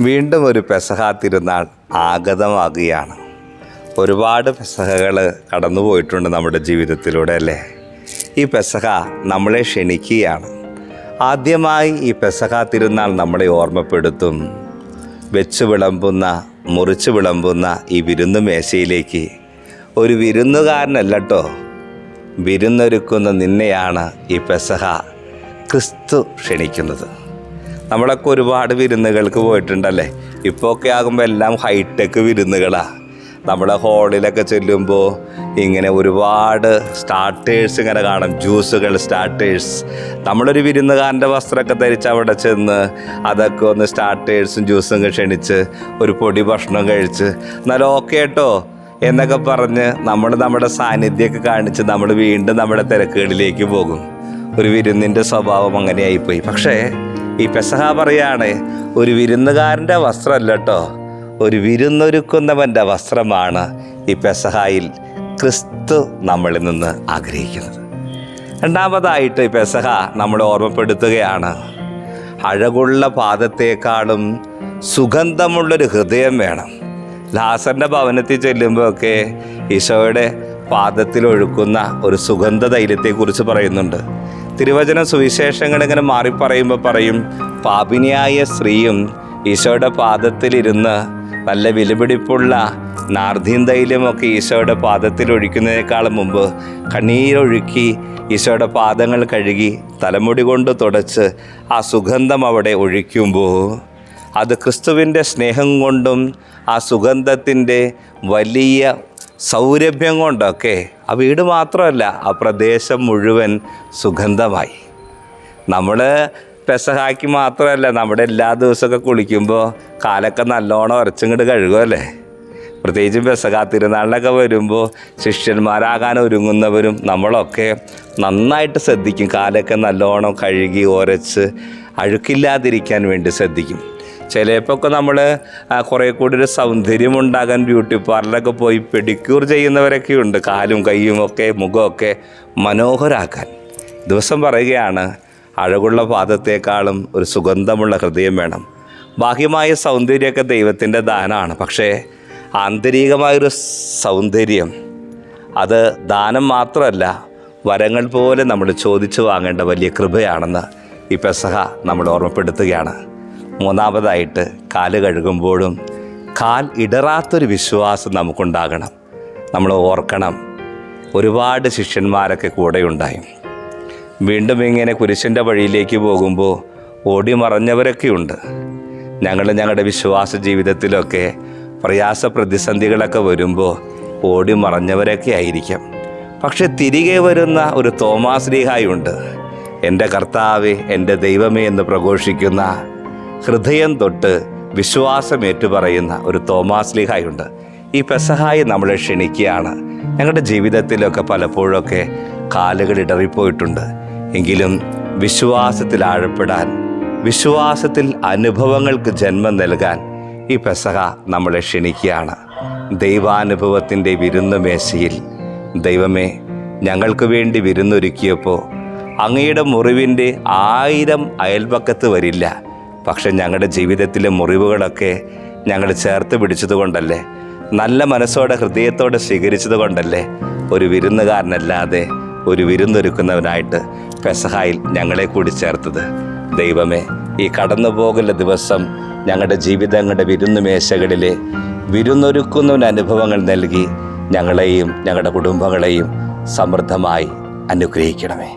വീണ്ടും ഒരു പെസഹ തിരുനാൾ ആഗതമാകുകയാണ്. ഒരുപാട് പെസഹകൾ കടന്നുപോയിട്ടുണ്ട് നമ്മുടെ ജീവിതത്തിലൂടെ അല്ലേ. ഈ പെസഹ നമ്മളെ ക്ഷണിക്കുകയാണ്. ആദ്യമായി ഈ പെസഹ തിരുനാൾ നമ്മളെ ഓർമ്മപ്പെടുത്തും. വെച്ച് വിളമ്പുന്ന, മുറിച്ച് വിളമ്പുന്ന ഈ വിരുന്നു മേശയിലേക്ക് ഒരു വിരുന്നുകാരനല്ലോ, വിരുന്നൊരുക്കുന്ന നിന്നെയാണ് ഈ പെസഹ ക്രിസ്തു ക്ഷണിക്കുന്നത്. നമ്മളൊക്കെ ഒരുപാട് വിരുന്നുകൾക്ക് പോയിട്ടുണ്ടല്ലേ. ഇപ്പോൾ ഒക്കെ ആകുമ്പോൾ എല്ലാം ഹൈടെക് വിരുന്നുകളാണ്. നമ്മളെ ഹോളിലൊക്കെ ചെല്ലുമ്പോൾ ഇങ്ങനെ ഒരുപാട് സ്റ്റാർട്ടേഴ്സ് ഇങ്ങനെ കാണും, ജ്യൂസുകൾ, സ്റ്റാർട്ടേഴ്സ്. നമ്മളൊരു വിരുന്നുകാരൻ്റെ വസ്ത്രമൊക്കെ ധരിച്ച് അവിടെ ചെന്ന് അതൊക്കെ ഒന്ന് സ്റ്റാർട്ടേഴ്സും ജ്യൂസും ക്ഷണിച്ച് ഒരു പൊടി ഭക്ഷണം കഴിച്ച് എന്നാലും ഓക്കെ കേട്ടോ എന്നൊക്കെ പറഞ്ഞ് നമ്മുടെ സാന്നിധ്യമൊക്കെ കാണിച്ച് നമ്മൾ വീണ്ടും നമ്മുടെ തിരക്കുകളിലേക്ക് പോകും. ഒരു വിരുന്നിൻ്റെ സ്വഭാവം അങ്ങനെയായിപ്പോയി. പക്ഷേ ഈ പെസഹ പറയാണ്, ഒരു വിരുന്നുകാരൻ്റെ വസ്ത്രമല്ല കേട്ടോ, ഒരു വിരുന്നൊരുക്കുന്നവൻ്റെ വസ്ത്രമാണ് ഈ പെസഹായിൽ ക്രിസ്തു നമ്മളിൽ നിന്ന് ആഗ്രഹിക്കുന്നത്. രണ്ടാമതായിട്ട് ഈ പെസഹ നമ്മളെ ഓർമ്മപ്പെടുത്തുകയാണ്, അഴകുള്ള പാദത്തേക്കാളും സുഗന്ധമുള്ളൊരു ഹൃദയം വേണം. ലാസറിൻ്റെ ഭവനത്തിൽ ചെല്ലുമ്പോഴൊക്കെ ഈശോയുടെ പാദത്തിൽ ഒഴുക്കുന്ന ഒരു സുഗന്ധ തൈലത്തെക്കുറിച്ച് പറയുന്നുണ്ട്. തിരുവചന സുവിശേഷങ്ങൾ ഇങ്ങനെ മാറിപ്പറയുമ്പോൾ പറയും, പാപിനിയായ സ്ത്രീയും ഈശോയുടെ പാദത്തിലിരുന്ന് നല്ല വിലപിടിപ്പുള്ള നാർദീൻ തൈലമൊക്കെ ഈശോയുടെ പാദത്തിൽ ഒഴിക്കുന്നതിനേക്കാളും മുമ്പ് കണ്ണീരൊഴുക്കി ഈശോയുടെ പാദങ്ങൾ കഴുകി തലമുടി കൊണ്ട് തുടച്ച് ആ സുഗന്ധം അവിടെ ഒഴിക്കുമ്പോൾ അത് ക്രിസ്തുവിൻ്റെ സ്നേഹം കൊണ്ടും ആ സുഗന്ധത്തിൻ്റെ വലിയ സൗരഭ്യം കൊണ്ടൊക്കെ ആ വീട് മാത്രമല്ല, ആ പ്രദേശം മുഴുവൻ സുഗന്ധമായി. നമ്മൾ പെസഹാക്കി മാത്രമല്ല, നമ്മുടെ എല്ലാ ദിവസമൊക്കെ കുളിക്കുമ്പോൾ കാലൊക്കെ നല്ലോണം ഉരച്ചിങ്ങോട്ട് കഴുകുമല്ലേ. പ്രത്യേകിച്ചും പെസഹാ തിരുനാളിനൊക്കെ വരുമ്പോൾ ശിഷ്യന്മാരാകാൻ ഒരുങ്ങുന്നവരും നമ്മളൊക്കെ നന്നായിട്ട് ശ്രദ്ധിക്കും. കാലൊക്കെ നല്ലോണം കഴുകി ഉരച്ച് അഴുക്കില്ലാതിരിക്കാൻ വേണ്ടി ശ്രദ്ധിക്കും. ചിലപ്പോൾ നമ്മൾ കുറേ കൂടി ഒരു സൗന്ദര്യമുണ്ടാകാൻ ബ്യൂട്ടി പാർലറൊക്കെ പോയി പെഡിക്യൂർ ചെയ്യുന്നവരൊക്കെ ഉണ്ട്. കാലും കൈയും ഒക്കെ മുഖമൊക്കെ മനോഹരാക്കാൻ. ദിവസം പറയുകയാണ്, അഴകുള്ള പാദത്തേക്കാളും ഒരു സുഗന്ധമുള്ള ഹൃദയം വേണം. ബാഹ്യമായ സൗന്ദര്യമൊക്കെ ദൈവത്തിൻ്റെ ദാനമാണ്. പക്ഷേ ആന്തരികമായൊരു സൗന്ദര്യം അത് ദാനം മാത്രമല്ല, വരങ്ങൾ പോലെ നമ്മൾ ചോദിച്ചു വാങ്ങേണ്ട വലിയ കൃപയാണെന്ന് ഈ പെസഹ നമ്മൾ ഓർമ്മപ്പെടുത്തുകയാണ്. മൂന്നാമതായിട്ട് കാല് കഴുകുമ്പോഴും കാൽ ഇടറാത്തൊരു വിശ്വാസം നമുക്കുണ്ടാകണം. നമ്മൾ ഓർക്കണം, ഒരുപാട് ശിഷ്യന്മാരൊക്കെ കൂടെയുണ്ടായി. വീണ്ടും ഇങ്ങനെ കുരിശിൻ്റെ വഴിയിലേക്ക് പോകുമ്പോൾ ഓടി മറഞ്ഞവരൊക്കെയുണ്ട്. ഞങ്ങളുടെ വിശ്വാസ ജീവിതത്തിലൊക്കെ പ്രയാസ പ്രതിസന്ധികളൊക്കെ വരുമ്പോൾ ഓടി മറഞ്ഞവരൊക്കെ ആയിരിക്കാം. പക്ഷെ തിരികെ വരുന്ന ഒരു തോമാസ് ലീഹായുണ്ട്. എൻ്റെ കർത്താവേ, എൻ്റെ ദൈവമേ എന്ന് പ്രഘോഷിക്കുന്ന, ഹൃദയം തൊട്ട് വിശ്വാസം ഏറ്റുപറയുന്ന ഒരു തോമാസ് ലീഹായുണ്ട്. ഈ പെസഹായി നമ്മളെ ക്ഷണിക്കുകയാണ്. ഞങ്ങളുടെ ജീവിതത്തിലൊക്കെ പലപ്പോഴൊക്കെ കാലുകൾ ഇടറിപ്പോയിട്ടുണ്ട്. എങ്കിലും വിശ്വാസത്തിൽ ആഴപ്പെടാൻ, വിശ്വാസത്തിൽ അനുഭവങ്ങൾക്ക് ജന്മം നൽകാൻ ഈ പെസഹ നമ്മളെ ക്ഷണിക്കുകയാണ്. ദൈവാനുഭവത്തിൻ്റെ വിരുന്നു മേശയിൽ ഞങ്ങൾക്ക് വേണ്ടി വിരുന്നൊരുക്കിയപ്പോൾ അങ്ങയുടെ മുറിവിൻ്റെ 1000 അയൽപക്കത്ത് വരില്ല. പക്ഷെ ഞങ്ങളുടെ ജീവിതത്തിലെ മുറിവുകളൊക്കെ ഞങ്ങൾ ചേർത്ത് പിടിച്ചതുകൊണ്ടല്ലേ, നല്ല മനസ്സോടെ ഹൃദയത്തോടെ സ്വീകരിച്ചത് കൊണ്ടല്ലേ ഒരു വിരുന്നുകാരനല്ലാതെ ഒരു വിരുന്നൊരുക്കുന്നവനായിട്ട് പെസഹായിൽ ഞങ്ങളെ കൂടി ചേർത്തത്. ദൈവമേ, ഈ കടന്നുപോകുന്ന ദിവസം ഞങ്ങളുടെ ജീവിതങ്ങളുടെ വിരുന്നു മേശകളിലെ വിരുന്നൊരുക്കുന്നവന് അനുഭവങ്ങൾ നൽകി ഞങ്ങളെയും ഞങ്ങളുടെ കുടുംബങ്ങളെയും സമൃദ്ധമായി അനുഗ്രഹിക്കണമേ.